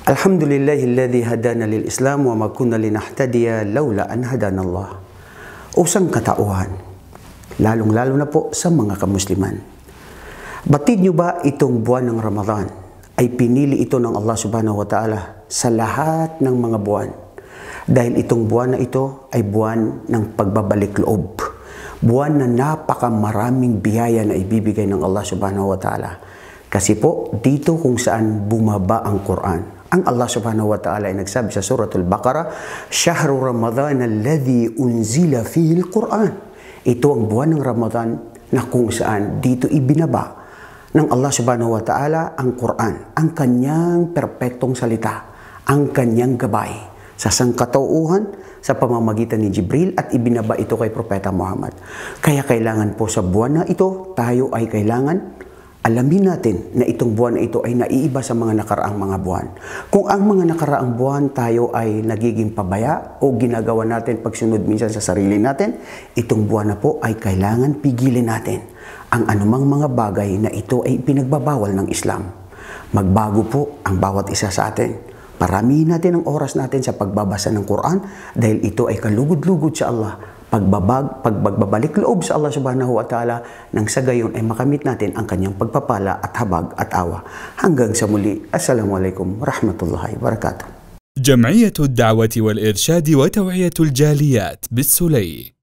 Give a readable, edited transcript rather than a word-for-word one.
Alhamdulillahilladzi hadana lil Islam wa ma kunna linahtadiya laula an hadana Allah. Usang katauhan, lalong-lalo na po sa mga kamusliman. Batid nyo ba itong buwan ng Ramadan ay pinili ito ng Allah subhanahu wa ta'ala sa lahat ng mga buwan? Dahil itong buwan na ito ay buwan ng pagbabalik loob. Buwan na napakamaraming biyaya na ibibigay ng Allah subhanahu wa ta'ala. Kasi po, dito kung saan bumaba ang Quran. Ang Allah subhanahu wa ta'ala ay nagsabi sa Suratul Baqarah, Shahru Ramadan alladhi unzila fihi al-Quran. Ito ang buwan ng Ramadan na kung saan dito ibinaba ng Allah subhanahu wa ta'ala ang Quran, ang kanyang perpektong salita, ang kanyang gabay sa sangkatauhan sa pamamagitan ni Jibril at ibinaba ito kay Propeta Muhammad. Kaya kailangan po sa buwan na ito, tayo ay kailangan alamin natin na itong buwan na ito ay naiiba sa mga nakaraang mga buwan. Kung ang mga nakaraang buwan tayo ay nagiging pabaya o ginagawa natin pagsunod minsan sa sarili natin, itong buwan na po ay kailangan pigilin natin ang anumang mga bagay na ito ay pinagbabawal ng Islam. Magbago po ang bawat isa sa atin. Paramihin natin ang oras natin sa pagbabasa ng Quran dahil ito ay kalugod-lugod sa Allah. Pagbabalik loob sa Allah subhanahu wa ta'ala nang sa gayon ay makamit natin ang kanyang pagpapala at habag at awa. Hanggang sa muli, Assalamualaikum warahmatullahi wabarakatuh. جمعية الدعوة والإرشاد وتوعية الجاليات بالسلي